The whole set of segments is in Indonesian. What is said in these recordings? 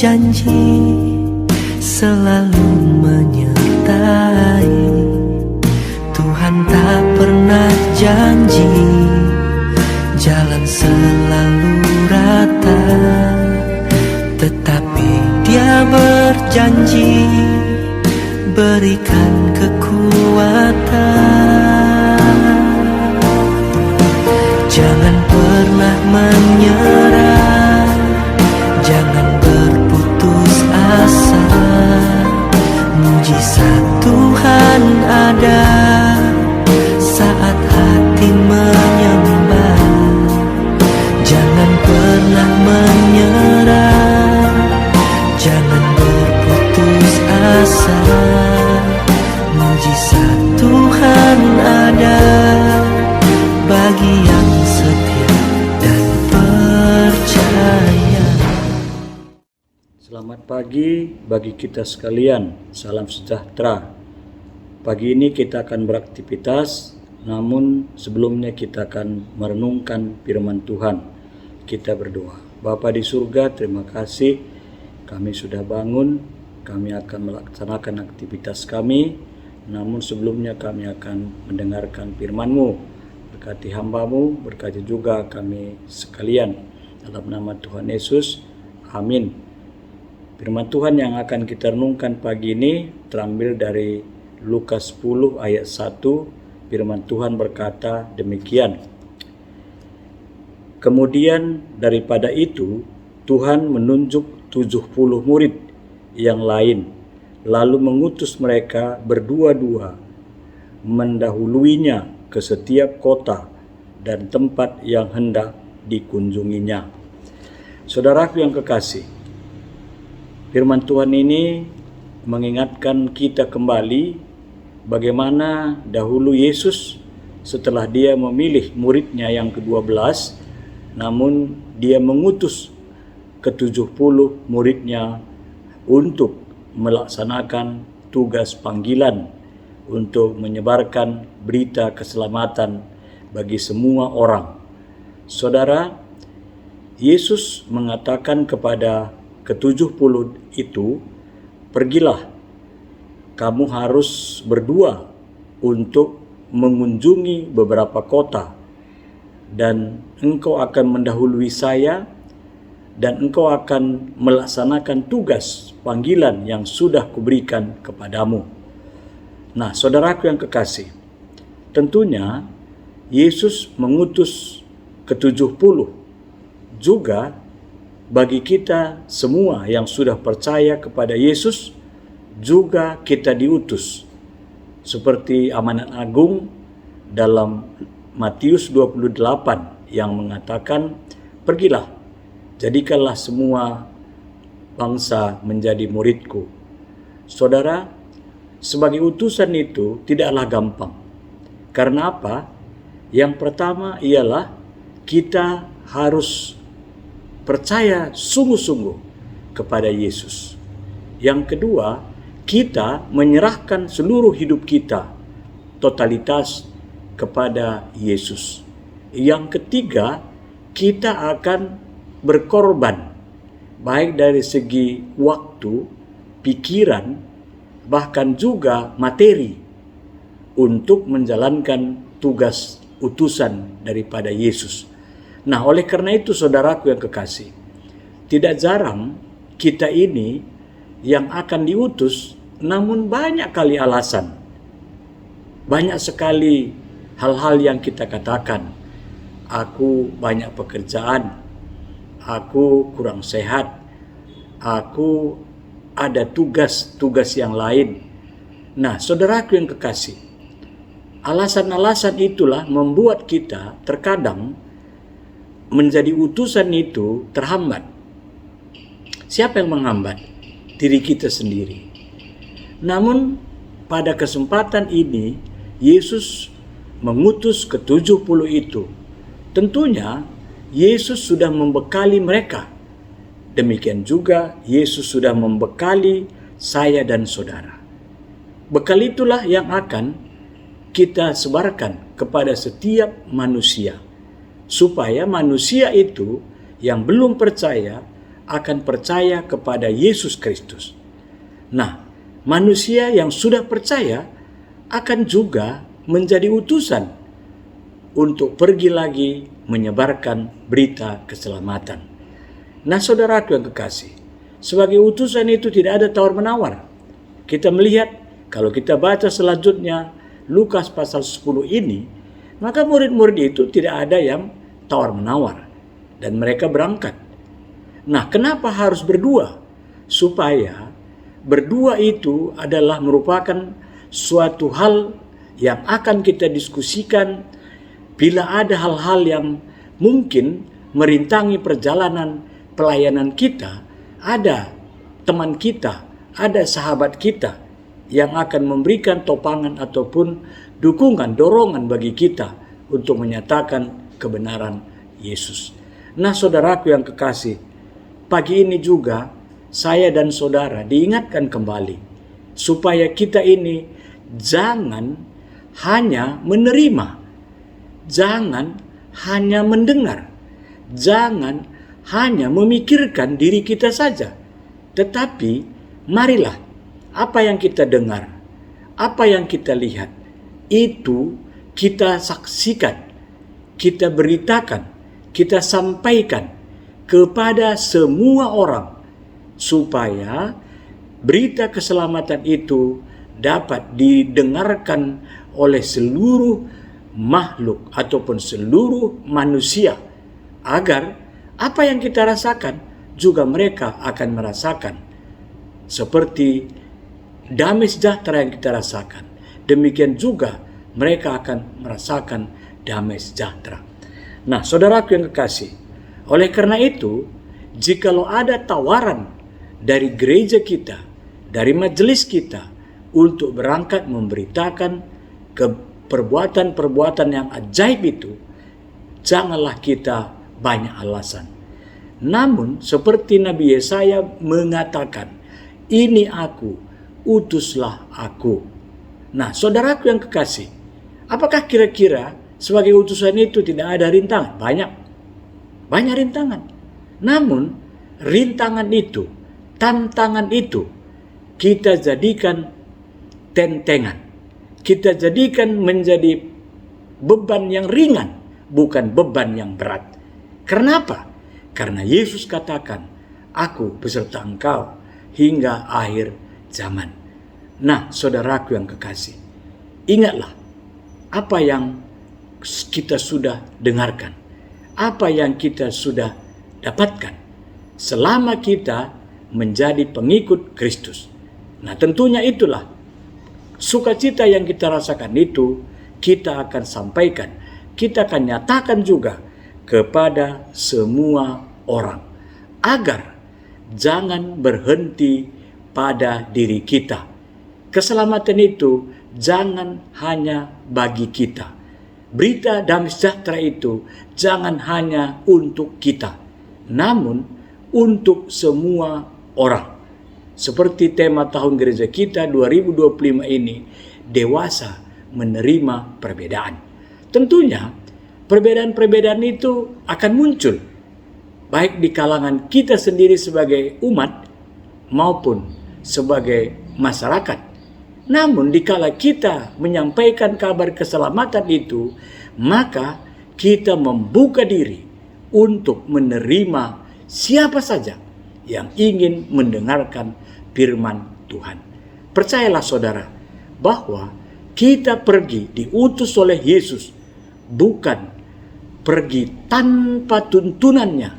berjanji selalu menyertai. Tuhan tak pernah janji jalan selalu rata, tetapi Dia berjanji berikan kekuatan. Jangan pernah menyerah, jangan berputus asa. Mujizat Tuhan ada saat hati menyembah. Jangan pernah menyerah, jangan berputus asa. Mujizat Tuhan ada bagi yang setia dan percaya. Selamat pagi bagi kita sekalian, salam sejahtera. Pagi ini kita akan beraktivitas, namun sebelumnya kita akan merenungkan firman Tuhan. Kita berdoa. Bapa di surga, terima kasih kami sudah bangun, kami akan melaksanakan aktivitas kami, namun sebelumnya kami akan mendengarkan firman-Mu. Berkati hamba-Mu, berkati juga kami sekalian. Dalam nama Tuhan Yesus, amin. Firman Tuhan yang akan kita renungkan pagi ini terambil dari Lukas 10 ayat 1. Firman Tuhan berkata demikian. Kemudian daripada itu, Tuhan menunjuk 70 murid yang lain, lalu mengutus mereka berdua-dua mendahuluinya ke setiap kota dan tempat yang hendak dikunjunginya. Saudaraku yang kekasih, firman Tuhan ini mengingatkan kita kembali bagaimana dahulu Yesus setelah Dia memilih muridnya yang ke-12, namun Dia mengutus ke-70 muridnya untuk melaksanakan tugas panggilan untuk menyebarkan berita keselamatan bagi semua orang. Saudara, Yesus mengatakan kepada ke-70 itu, "Pergilah, kamu harus berdua untuk mengunjungi beberapa kota, dan engkau akan mendahului saya, dan engkau akan melaksanakan tugas panggilan yang sudah kuberikan kepadamu." Nah, saudaraku yang kekasih, tentunya Yesus mengutus ke-70 juga bagi kita semua yang sudah percaya kepada Yesus, juga kita diutus. Seperti amanat agung dalam Matius 28 yang mengatakan, "Pergilah, jadikanlah semua bangsa menjadi muridku." Saudara, sebagai utusan itu tidaklah gampang. Karena apa? Yang pertama ialah kita harus percaya sungguh-sungguh kepada Yesus. Yang kedua, kita menyerahkan seluruh hidup kita, totalitas kepada Yesus. Yang ketiga, kita akan berkorban, baik dari segi waktu, pikiran, bahkan juga materi, untuk menjalankan tugas utusan daripada Yesus. Nah, oleh karena itu saudaraku yang kekasih, tidak jarang kita ini yang akan diutus, namun banyak kali alasan, banyak sekali hal-hal yang kita katakan. Aku banyak pekerjaan, aku kurang sehat, aku ada tugas-tugas yang lain. Nah, saudaraku yang kekasih, alasan-alasan itulah membuat kita terkadang menjadi utusan itu terhambat. Siapa yang menghambat? Diri kita sendiri. Namun pada kesempatan ini Yesus mengutus ke-70 itu. Tentunya Yesus sudah membekali mereka. Demikian juga Yesus sudah membekali saya dan saudara. Bekal itulah yang akan kita sebarkan kepada setiap manusia, supaya manusia itu yang belum percaya akan percaya kepada Yesus Kristus. Nah, manusia yang sudah percaya akan juga menjadi utusan untuk pergi lagi menyebarkan berita keselamatan. Nah, saudaraku yang kekasih, sebagai utusan itu tidak ada tawar-menawar. Kita melihat, kalau kita baca selanjutnya Lukas pasal 10 ini, maka murid-murid itu tidak ada yang tawar-menawar dan mereka berangkat. Nah, kenapa harus berdua? Supaya berdua itu adalah merupakan suatu hal yang akan kita diskusikan bila ada hal-hal yang mungkin merintangi perjalanan pelayanan kita. Ada teman kita, ada sahabat kita yang akan memberikan topangan ataupun dukungan, dorongan bagi kita untuk menyatakan kebenaran Yesus. Nah, saudaraku yang kekasih, pagi ini juga saya dan saudara diingatkan kembali supaya kita ini jangan hanya menerima, jangan hanya mendengar, jangan hanya memikirkan diri kita saja, tetapi marilah apa yang kita dengar, apa yang kita lihat, itu kita saksikan, kita beritakan, kita sampaikan kepada semua orang, supaya berita keselamatan itu dapat didengarkan oleh seluruh makhluk ataupun seluruh manusia, agar apa yang kita rasakan juga mereka akan merasakan. Seperti damai sejahtera yang kita rasakan, demikian juga mereka akan merasakan damai sejahtera. Nah, saudaraku yang kekasih, oleh karena itu, jikalau ada tawaran dari gereja kita, dari majelis kita, untuk berangkat memberitakan perbuatan-perbuatan yang ajaib itu, janganlah kita banyak alasan. Namun, seperti Nabi Yesaya mengatakan, "Ini aku, utuslah aku." Nah, saudaraku yang kekasih, apakah kira-kira sebagai utusan itu tidak ada rintangan? Banyak rintangan. Namun, rintangan itu, tantangan itu, kita jadikan tentengan. Kita jadikan menjadi beban yang ringan, bukan beban yang berat. Kenapa? Karena Yesus katakan, "Aku beserta engkau hingga akhir zaman." Nah, saudaraku yang kekasih, ingatlah apa yang kita sudah dengarkan, apa yang kita sudah dapatkan selama kita menjadi pengikut Kristus. Nah, tentunya itulah sukacita yang kita rasakan itu kita akan sampaikan, kita akan nyatakan juga kepada semua orang, agar jangan berhenti pada diri kita. Keselamatan itu jangan hanya bagi kita. Berita damai sejahtera itu jangan hanya untuk kita, namun untuk semua orang. Seperti tema tahun gereja kita 2025 ini, dewasa menerima perbedaan. Tentunya perbedaan-perbedaan itu akan muncul, baik di kalangan kita sendiri sebagai umat maupun sebagai masyarakat. Namun dikala kita menyampaikan kabar keselamatan itu, maka kita membuka diri untuk menerima siapa saja yang ingin mendengarkan firman Tuhan. Percayalah saudara, bahwa kita pergi diutus oleh Yesus, bukan pergi tanpa tuntunannya.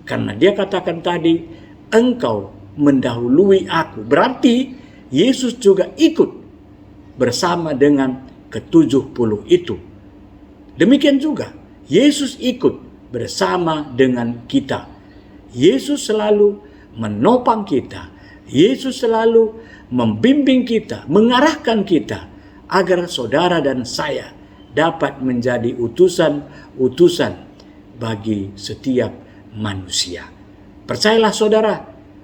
Karena dia katakan tadi, "Engkau mendahului aku." Berarti Yesus juga ikut bersama dengan ke-70 itu. Demikian juga Yesus ikut bersama dengan kita. Yesus selalu menopang kita. Yesus selalu membimbing kita, mengarahkan kita, agar saudara dan saya dapat menjadi utusan-utusan bagi setiap manusia. Percayalah saudara,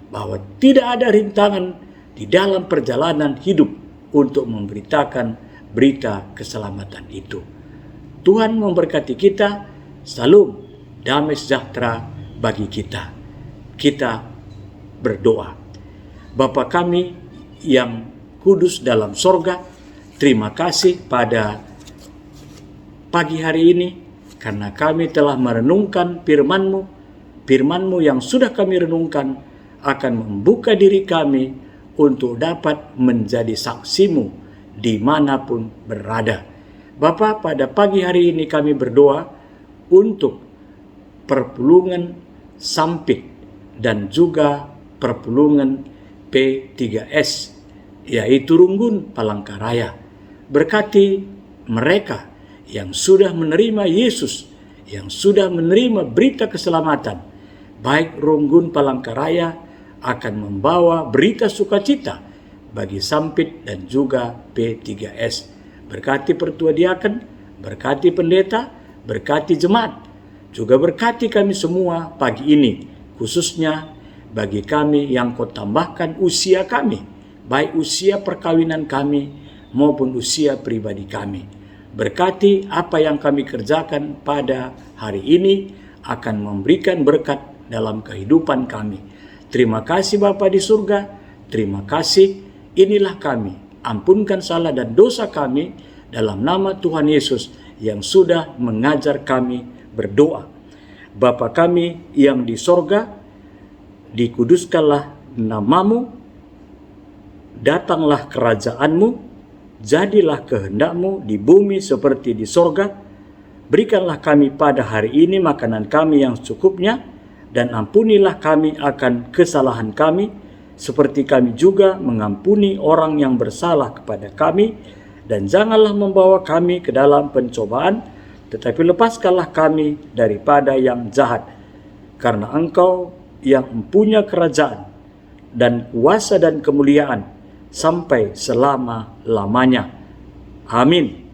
bahwa tidak ada rintangan di dalam perjalanan hidup untuk memberitakan berita keselamatan itu. Tuhan memberkati kita. Salam damai sejahtera bagi kita. Kita berdoa. Bapa kami yang kudus dalam sorga, terima kasih pada pagi hari ini karena kami telah merenungkan firman-Mu yang sudah kami renungkan akan membuka diri kami untuk dapat menjadi saksi-Mu dimanapun berada. Bapa, pada pagi hari ini kami berdoa untuk perpulungan Sampit dan juga perpulungan P3S, yaitu Runggun Palangkaraya. Berkati mereka yang sudah menerima Yesus, yang sudah menerima berita keselamatan. Baik Runggun Palangkaraya akan membawa berita sukacita bagi Sampit dan juga P3S. Berkati pertua diaken, berkati pendeta, berkati jemaat, juga berkati kami semua pagi ini, khususnya bagi kami yang Kau tambahkan usia kami, baik usia perkawinan kami maupun usia pribadi kami. Berkati apa yang kami kerjakan pada hari ini akan memberikan berkat dalam kehidupan kami. Terima kasih Bapa di surga, terima kasih. Inilah kami, ampunkan salah dan dosa kami dalam nama Tuhan Yesus yang sudah mengajar kami berdoa. Bapa kami yang di sorga, dikuduskanlah nama-Mu, datanglah kerajaan-Mu, jadilah kehendak-Mu di bumi seperti di sorga. Berikanlah kami pada hari ini makanan kami yang secukupnya, dan ampunilah kami akan kesalahan kami, seperti kami juga mengampuni orang yang bersalah kepada kami. Dan janganlah membawa kami ke dalam pencobaan, tetapi lepaskanlah kami daripada yang jahat. Karena Engkau yang mempunyai kerajaan dan kuasa dan kemuliaan sampai selama-lamanya. Amin.